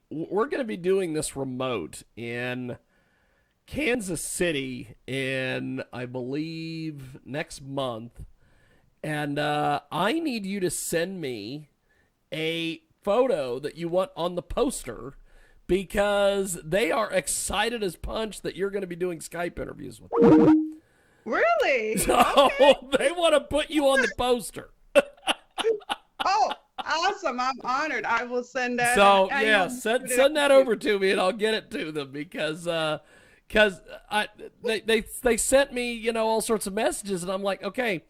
we're going to be doing this remote in Kansas City in, I believe, next month. And I need you to send me a photo that you want on the poster because they are excited as punch that you're going to be doing Skype interviews with them. Really? So okay. they want to put you on the poster. Oh, awesome. I'm honored. I will send that. So, yeah, send that over to me and I'll get it to them because they sent me, all sorts of messages and I'm like, okay,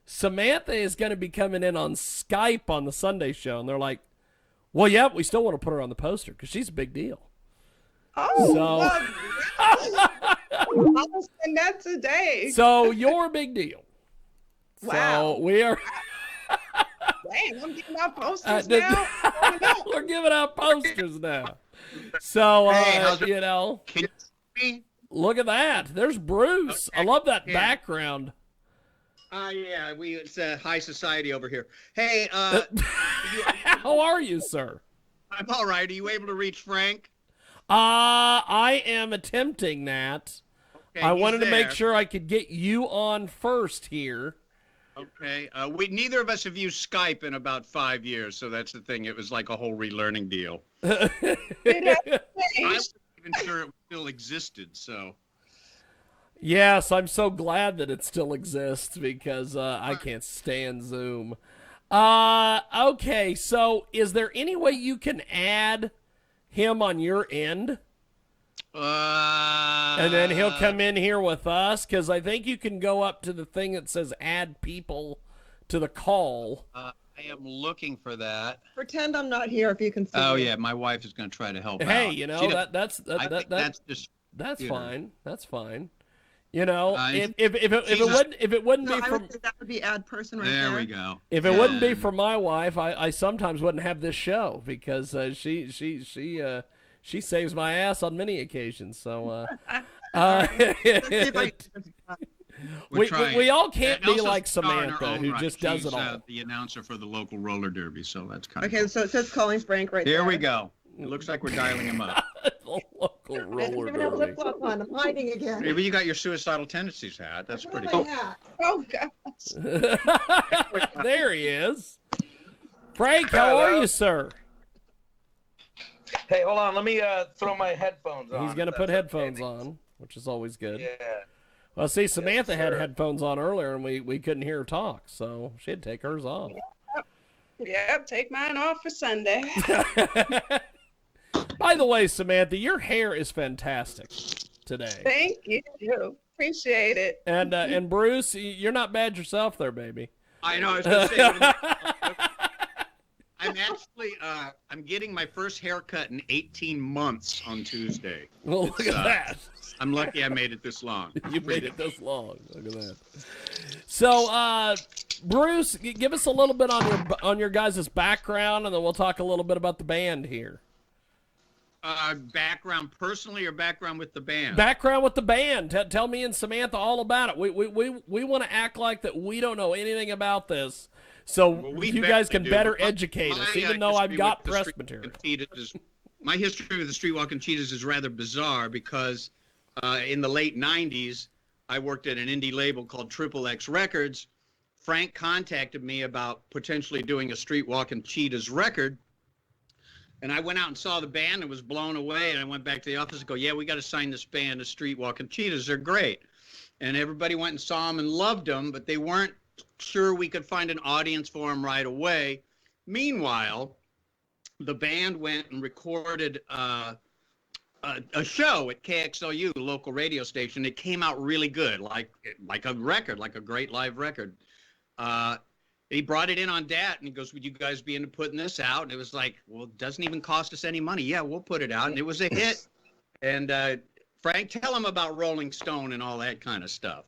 Samantha is going to be coming in on Skype on the Sunday show. And they're like, well, yeah, we still want to put her on the poster because she's a big deal. Oh, so, well, I'll send that today. So you're a big deal. Wow. So we are. Dang, I'm giving out posters now. We're giving out posters now. So, Can you see? Look at that. There's Bruce. Okay. I love that background. Yeah, it's high society over here. Hey, how are you, sir? I'm all right. Are you able to reach Frank? I am attempting that. Okay, I wanted to make sure I could get you on first here. Okay. Neither of us have used Skype in about 5 years, so that's the thing. It was like a whole relearning deal. I wasn't even sure it still existed, so. Yes, I'm so glad that it still exists because I can't stand Zoom. Okay, so is there any way you can add him on your end? And then he'll come in here with us because I think you can go up to the thing that says add people to the call. I am looking for that. Pretend I'm not here if you can see Oh, me. Yeah, my wife is going to try to help out. Hey, that's just that's fine. That's fine. If it wouldn't be from that would be add person right there. There we go. If it wouldn't be for my wife, I sometimes wouldn't have this show because she saves my ass on many occasions. So we all can't be like Samantha who just does it all. The announcer for the local roller derby, so that's kind of okay. So it says calling Frank right there. Here we go. It looks like we're dialing him up. The local roller derby. Flip-flop on. I'm hiding again. Maybe you got your suicidal tendencies hat. That's pretty cool. Oh gosh. There he is. Frank, how are you, sir? Hey, hold on. Let me throw my headphones on. He's going to put headphones on, which is always good. Yeah. Well, see, Samantha had headphones on earlier, and we couldn't hear her talk, so she had to take hers off. Yep, take mine off for Sunday. By the way, Samantha, your hair is fantastic today. Thank you. Appreciate it. And Bruce, you're not bad yourself there, baby. I know. I was going to say, I'm actually I'm getting my first haircut in 18 months on Tuesday. Well, look at that. I'm lucky I made it this long. You made it this long. Look at that. So, Bruce, give us a little bit on your guys' background, and then we'll talk a little bit about the band here. Background personally or background with the band? Background with the band. Tell me and Samantha all about it. We want to act like that we don't know anything about this, so you guys can better educate us, even though I've got press material. My history with the Street Walking Cheetahs is rather bizarre because in the late 90s, I worked at an indie label called Triple X Records. Frank contacted me about potentially doing a Street Walking Cheetahs record. And I went out and saw the band and was blown away. And I went back to the office and go, yeah, we got to sign this band to Street Walking Cheetahs. They're great. And everybody went and saw them and loved them, but they weren't sure we could find an audience for them right away. Meanwhile, the band went and recorded a show at KXLU, the local radio station. It came out really good, like a record, like a great live record. He brought it in on DAT, and he goes, would you guys be into putting this out? And it was like, well, it doesn't even cost us any money. Yeah, we'll put it out. And it was a hit. And Frank, tell him about Rolling Stone and all that kind of stuff.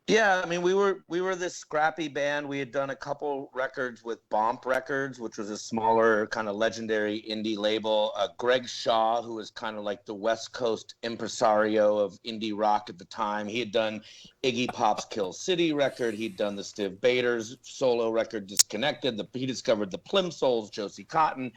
Yeah, I mean, we were this scrappy band. We had done a couple records with Bomp Records, which was a smaller kind of legendary indie label. Greg Shaw, who was kind of like the West Coast impresario of indie rock at the time. He had done Iggy Pop's Kill City record. He'd done the Stiv Bators solo record, Disconnected. He discovered the Plimsolls, Josie Cotton.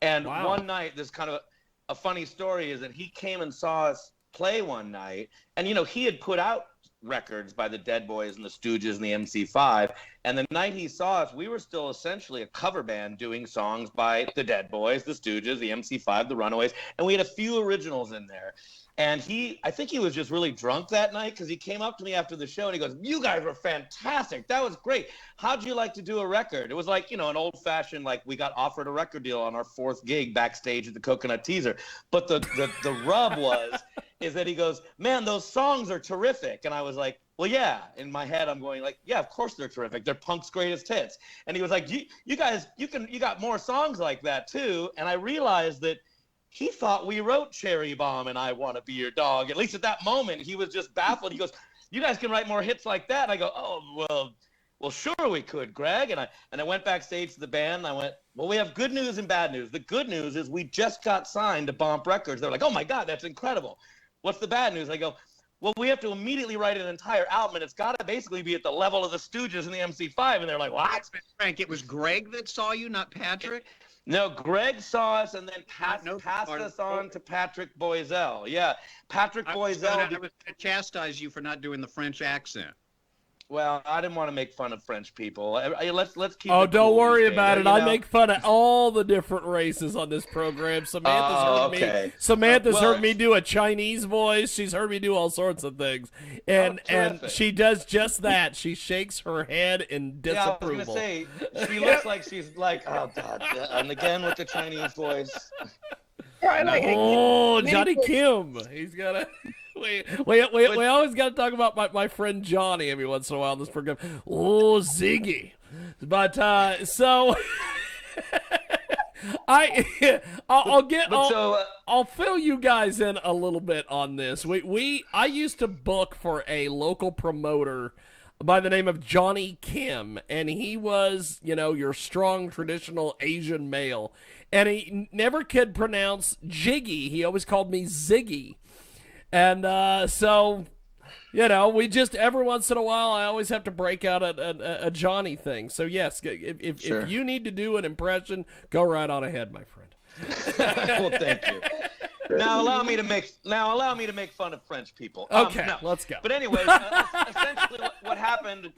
And Wow. one night, this kind of a funny story is that he came and saw us play one night, and he had put out records by the Dead Boys and the Stooges and the MC5, and the night he saw us, we were still essentially a cover band doing songs by the Dead Boys, the Stooges, the MC5, the Runaways, and we had a few originals in there. And I think he was just really drunk that night, because he came up to me after the show and he goes, "You guys were fantastic. That was great. How'd you like to do a record?" It was like, an old-fashioned, like, we got offered a record deal on our 4th gig backstage at the Coconut Teaser. But the rub is that he goes, "Man, those songs are terrific." And I was like, "Well, yeah." In my head, I'm going like, "Yeah, of course they're terrific. They're punk's greatest hits." And he was like, "You guys, you got more songs like that too." And I realized that he thought we wrote Cherry Bomb and I Want to Be Your Dog. At least at that moment, he was just baffled. He goes, "You guys can write more hits like that?" And I go, "Oh, well, sure we could, Greg." And I went backstage to the band and I went, "Well, we have good news and bad news. The good news is we just got signed to Bomp Records." They're like, "Oh my God, that's incredible. What's the bad news?" I go, "Well, we have to immediately write an entire album, and it's got to basically be at the level of the Stooges and the MC5. And they're like, "What?" Frank, it was Greg that saw you, not Patrick? No, Greg saw us and then passed us on to Patrick Boisel. Yeah, Patrick Boisel. I was going to chastise you for not doing the French accent. Well, I didn't want to make fun of French people. Let's keep. Oh, it don't cool worry these about days, it. I make fun of all the different races on this program. Samantha's heard me do a Chinese voice. She's heard me do all sorts of things, and she does just that. She shakes her head in disapproval. Yeah, I was gonna say she looks like she's like, "Oh God," and again with the Chinese voice. Right, like, Johnny Kim. He's got a. We always got to talk about my friend Johnny every once in a while in this program. Oh, Ziggy. But so I'll fill you guys in a little bit on this. I used to book for a local promoter by the name of Johnny Kim, and he was, your strong traditional Asian male, and he never could pronounce Jiggy. He always called me Ziggy. And so, we just, every once in a while, I always have to break out a Johnny thing. So, yes, if you need to do an impression, go right on ahead, my friend. Well, thank you. Now allow me to make fun of French people. Okay, let's go. But anyways, essentially what happened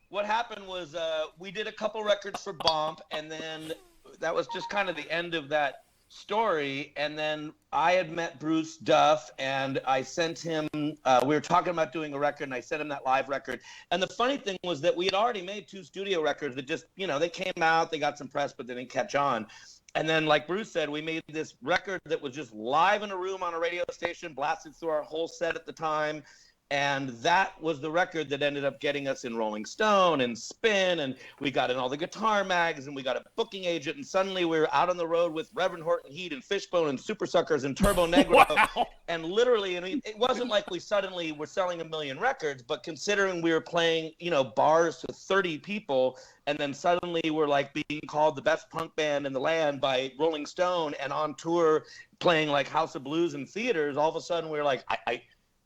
was we did a couple records for Bomp, and then that was just kind of the end of that story. And then I had met Bruce Duff, and I sent him we were talking about doing a record, and I sent him that live record. And the funny thing was that we had already made 2 studio records that just, they came out, they got some press, but they didn't catch on. And then, like Bruce said, we made this record that was just live in a room on a radio station, blasted through our whole set at the time. And that was the record that ended up getting us in Rolling Stone and Spin, and we got in all the guitar mags, and we got a booking agent, and suddenly we were out on the road with Reverend Horton Heat and Fishbone and Super Suckers and Turbo Negro. Wow. And literally, it wasn't like we suddenly were selling 1 million records, but considering we were playing, bars to 30 people, and then suddenly we're like being called the best punk band in the land by Rolling Stone and on tour playing like House of Blues in theaters, all of a sudden we were like,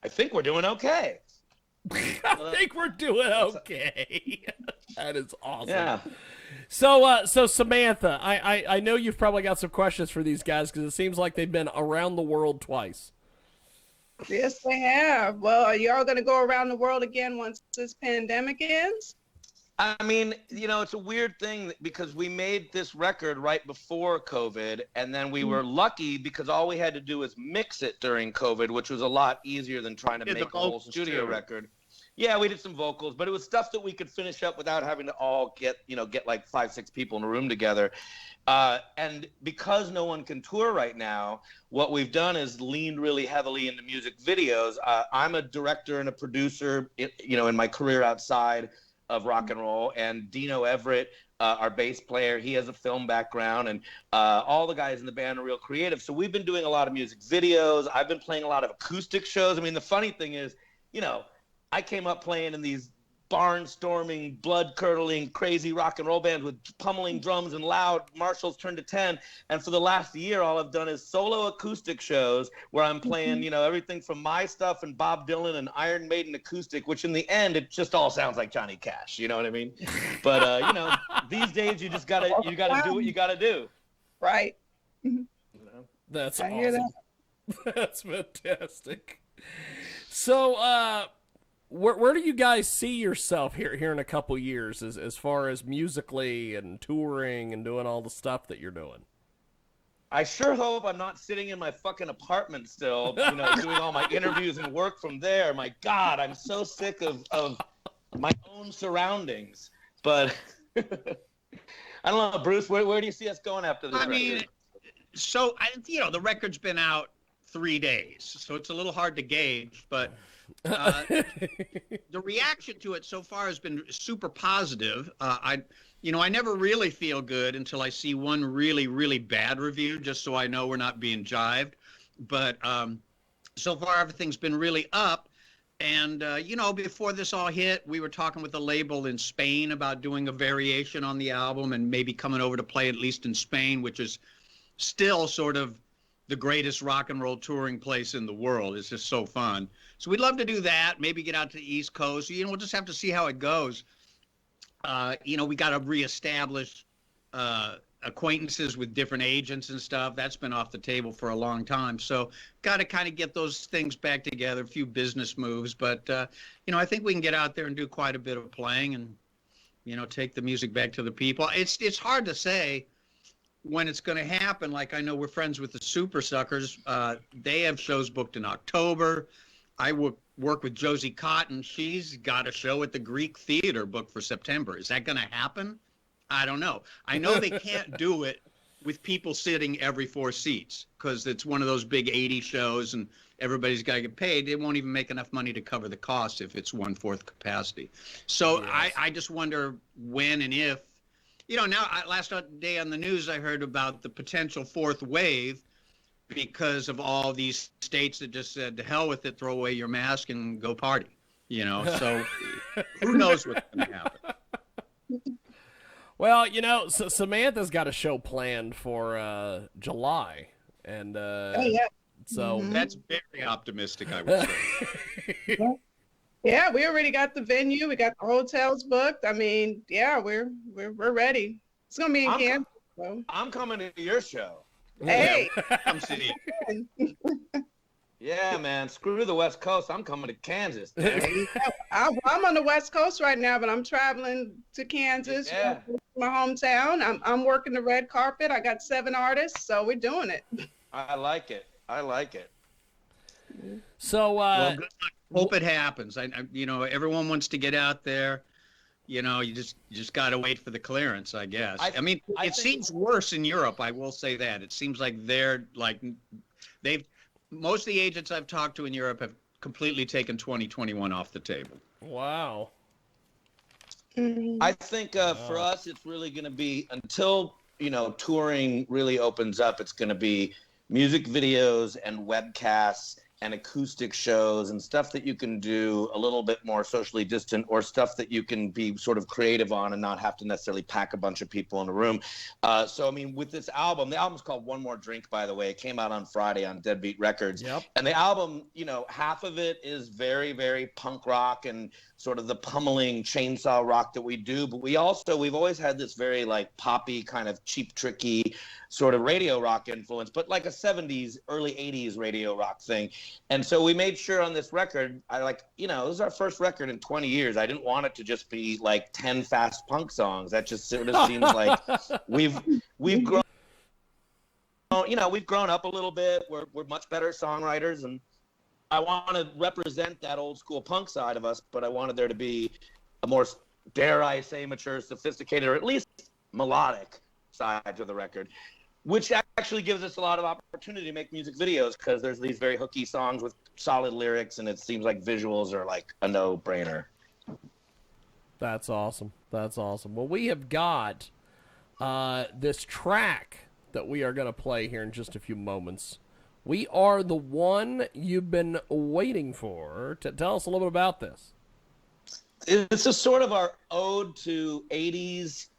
I think we're doing okay. I think we're doing okay. That is awesome. Yeah. So Samantha, I know you've probably got some questions for these guys because it seems like they've been around the world twice. Yes, they have. Well, are y'all going to go around the world again once this pandemic ends? I mean, it's a weird thing because we made this record right before COVID, and then we were lucky because all we had to do was mix it during COVID, which was a lot easier than trying to make a whole studio record. Yeah, we did some vocals, but it was stuff that we could finish up without having to all get like 5-6 people in a room together. And because no one can tour right now, what we've done is leaned really heavily into music videos. I'm a director and a producer, in my career outside of rock and roll, and Dino Everett, our bass player, he has a film background, and all the guys in the band are real creative. So we've been doing a lot of music videos. I've been playing a lot of acoustic shows. I mean, the funny thing is, I came up playing in these barnstorming, blood-curdling, crazy rock and roll bands with pummeling drums and loud Marshalls turned to 10. And for the last year, all I've done is solo acoustic shows where I'm playing, everything from my stuff and Bob Dylan and Iron Maiden acoustic, which in the end, it just all sounds like Johnny Cash. You know what I mean? But, these days you just gotta do what you gotta do. Right. That's I hear awesome. That's fantastic. So, where do you guys see yourself here in a couple years, as far as musically and touring and doing all the stuff that you're doing? I sure hope I'm not sitting in my fucking apartment still, doing all my interviews and work from there. My God, I'm so sick of my own surroundings. But I don't know, Bruce, where do you see us going after this? I mean, the record's been out 3 days, so it's a little hard to gauge, but the reaction to it so far has been super positive. I never really feel good until I see one really, really bad review, just so I know we're not being jived. But so far, everything's been really up. And, before this all hit, we were talking with a label in Spain about doing a variation on the album and maybe coming over to play at least in Spain, which is still sort of the greatest rock and roll touring place in the world. It's just so fun. So we'd love to do that, maybe get out to the East Coast. We'll just have to see how it goes. We got to reestablish acquaintances with different agents and stuff. That's been off the table for a long time. So got to kind of get those things back together, a few business moves. But, I think we can get out there and do quite a bit of playing and, take the music back to the people. It's hard to say when it's going to happen. Like, I know we're friends with the Super Suckers. They have shows booked in October. I work with Josie Cotton. She's got a show at the Greek Theater booked for September. Is that going to happen? I don't know. I know they can't do it with people sitting every 4 seats because it's one of those big 80 shows and everybody's got to get paid. They won't even make enough money to cover the cost if it's 1/4 capacity. So yes. I just wonder when and if. Last day on the news, I heard about the potential 4th wave because of all these states that just said, to hell with it, throw away your mask and go party. So who knows what's going to happen. Well, Samantha's got a show planned for July, and so that's very optimistic, I would say. Yeah, we already got the venue. We got the hotels booked. I mean, yeah, we're ready. It's gonna be in Kansas. So. I'm coming to your show. Hey, come see you. Yeah, man. Screw the West Coast. I'm coming to Kansas. I'm on the West Coast right now, but I'm traveling to Kansas, my hometown. I'm working the red carpet. I got 7 artists, so we're doing it. I like it. So, well, good luck. Hope it happens. Everyone wants to get out there. You just got to wait for the clearance, I guess. It seems worse in Europe. I will say that. It seems like most of the agents I've talked to in Europe have completely taken 2021 off the table. Wow. I think for us, it's really going to be until, touring really opens up, it's going to be music videos and webcasts and acoustic shows and stuff that you can do a little bit more socially distant or stuff that you can be sort of creative on and not have to necessarily pack a bunch of people in a room. With this album, the album's called One More Drink, by the way. It came out on Friday on Deadbeat Records. Yep. And the album, half of it is very, very punk rock and sort of the pummeling chainsaw rock that we do. But we've always had this very like poppy kind of cheap, tricky sort of radio rock influence, but like a 70s, early 80s radio rock thing. And so we made sure on this record, this is our first record in 20 years. I didn't want it to just be like 10 fast punk songs. That just sort of seems like we've grown, we've grown up a little bit. We're much better songwriters, and I want to represent that old school punk side of us, but I wanted there to be a more, dare I say, mature, sophisticated, or at least melodic side to the record, which actually gives us a lot of opportunity to make music videos because there's these very hooky songs with solid lyrics, and it seems like visuals are like a no-brainer. That's awesome. Well, we have got this track that we are going to play here in just a few moments. We Are the One You've Been Waiting For. Tell us a little bit about this. It's a sort of our ode to 80s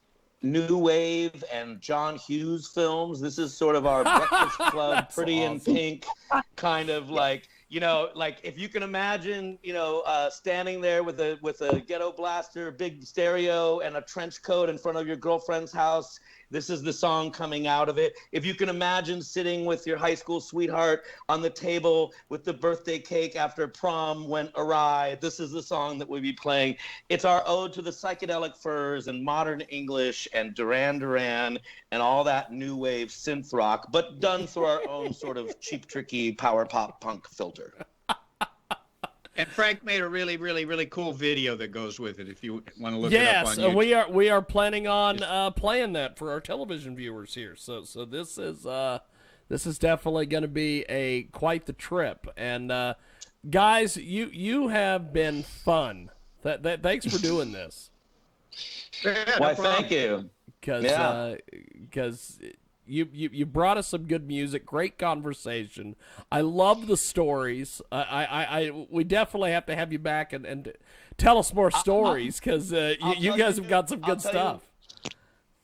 new wave and John Hughes films. This is sort of our Breakfast Club, Pretty in Pink kind of like, like if you can imagine, standing there with a ghetto blaster, big stereo, and a trench coat in front of your girlfriend's house, This is the song coming out of it. If you can imagine sitting with your high school sweetheart on the table with the birthday cake after prom went awry, this is the song that we'll be playing. It's our ode to the psychedelic furs and modern English and Duran Duran and all that new wave synth rock, but done through our own sort of cheap, tricky power pop punk filter. And Frank made a really, really, really cool video that goes with it. If you want to look it up on YouTube. Yes, we are planning on playing that for our television viewers here. So this is definitely going to be quite the trip. And guys, you have been fun. Thanks for doing this. Yeah, Why, thank you. Because you brought us some good music, great conversation. I love the stories. We definitely have to have you back and tell us more stories, because you guys have got some good stuff.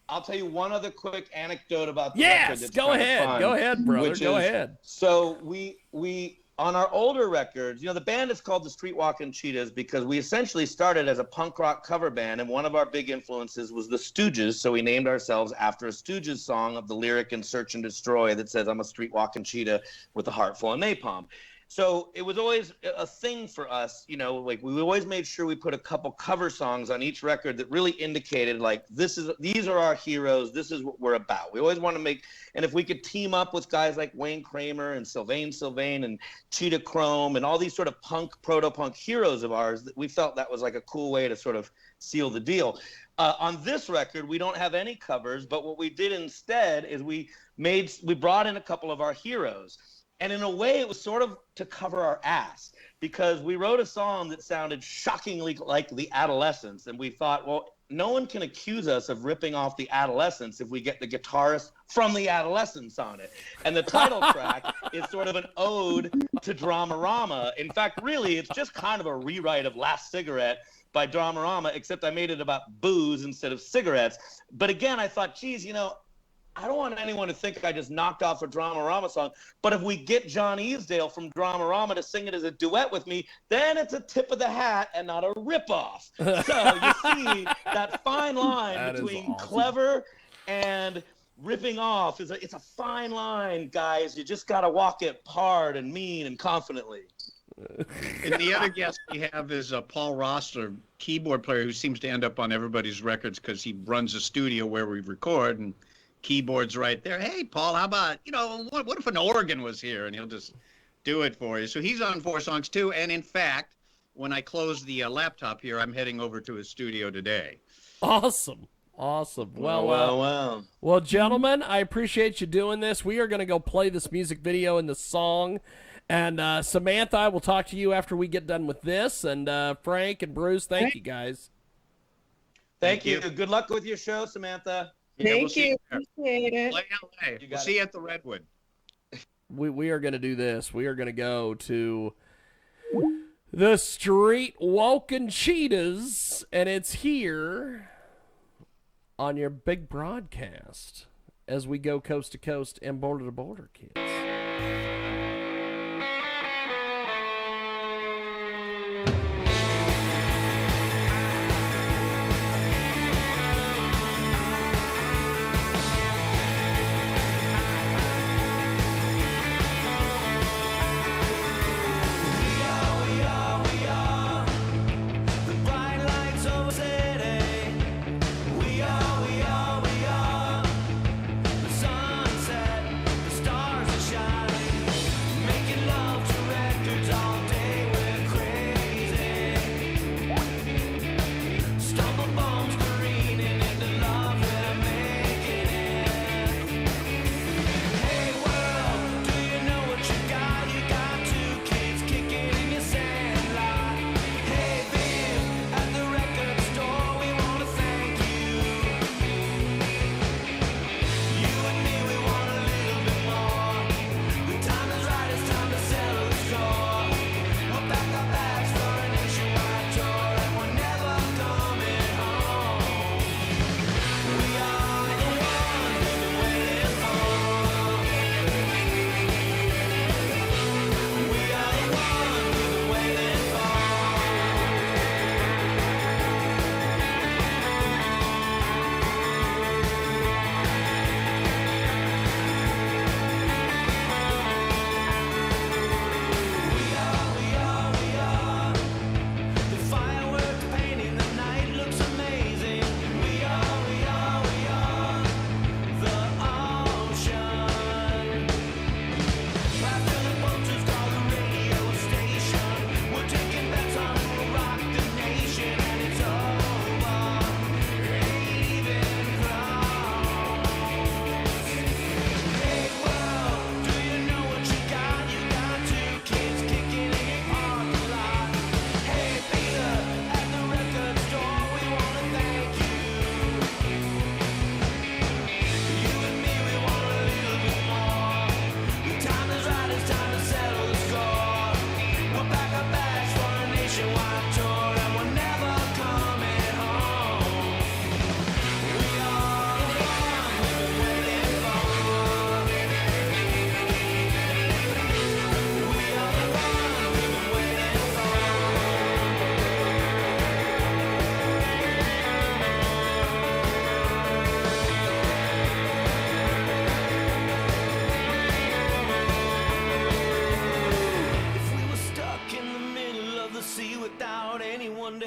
I'll tell you one other quick anecdote about the yes, record that's go ahead. fun, Go ahead, brother. Go ahead. So we on our older records, the band is called the Street Wallkin Cheetahs because we essentially started as a punk rock cover band, and one of our big influences was the Stooges, so we named ourselves after a Stooges song of the lyric in Search and Destroy that says, "I'm a street walking cheetah with a heart full of napalm." So it was always a thing for us, like we always made sure we put a couple cover songs on each record that really indicated like, these are our heroes, this is what we're about. We always want to make, and if we could team up with guys like Wayne Kramer and Sylvain and Cheetah Chrome and all these sort of punk, proto-punk heroes of ours, we felt that was like a cool way to sort of seal the deal. On this record, we don't have any covers, but what we did instead is we brought in a couple of our heroes. And in a way, it was sort of to cover our ass, because we wrote a song that sounded shockingly like the Adolescents. And we thought, well, no one can accuse us of ripping off the Adolescents if we get the guitarist from the Adolescents on it. And the title track is sort of an ode to Dramarama. In fact, really, it's just kind of a rewrite of Last Cigarette by Dramarama, except I made it about booze instead of cigarettes. But again, I thought, geez, I don't want anyone to think I just knocked off a Dramarama song, but if we get John Easdale from Dramarama to sing it as a duet with me, then it's a tip of the hat and not a ripoff. So you see that fine line between clever and ripping off it's a fine line, guys. You just got to walk it hard and mean and confidently. And the other guest we have is Paul Rossler, keyboard player who seems to end up on everybody's records because he runs a studio where we record, and keyboard's right there. Hey, Paul, how about, what if an organ was here? And he'll just do it for you. So he's on 4 songs too. And in fact, when I close the laptop here, I'm heading over to his studio today. Awesome. Well, gentlemen, I appreciate you doing this. We are going to go play this music video and the song. And Samantha, I will talk to you after we get done with this. And Frank and Bruce, thank you guys. Thank you. Good luck with your show, Samantha. Thank you. Appreciate it. LA. We'll see you at the Redwood. We are going to do this. We are going to go to the Street Wallkin Cheetahs, and it's here on your big broadcast as we go coast to coast and border to border, kids.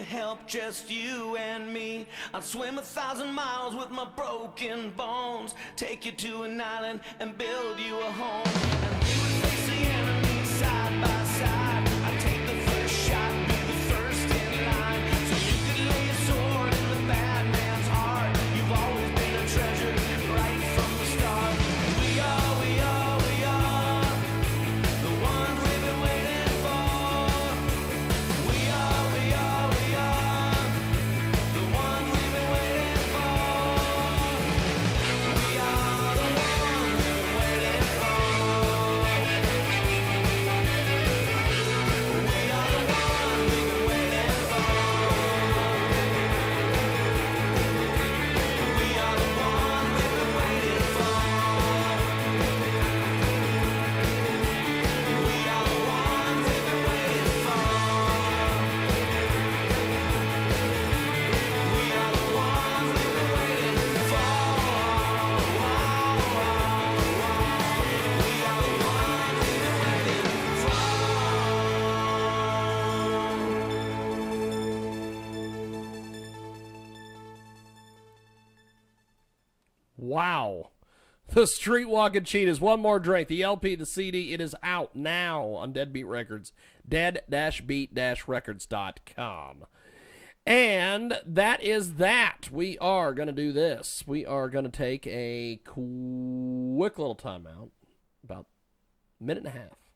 to help just you and me. I'd swim 1,000 miles with my broken bones, take you to an island and build you a home. And we would face the enemy side by side. I'd take the first shot, be the first in line, so you could lay a sword in the bad man's heart. You've always been a treasure right from the start. We are the ones we've been waiting for. We are the ones we've been waiting for. We are the ones we've been waiting for. We are the ones we've been waiting for. We are the ones we've been waiting for. We are the ones we've been waiting for. We are the ones we've been waiting for. We are the ones we've been Wow. The Street Walking Cheetahs. One more drink. The LP, the CD, it is out now on Deadbeat Records. Dead-beat-records.com. And that is that. We are going to do this. We are going to take a quick little timeout. About a minute and a half.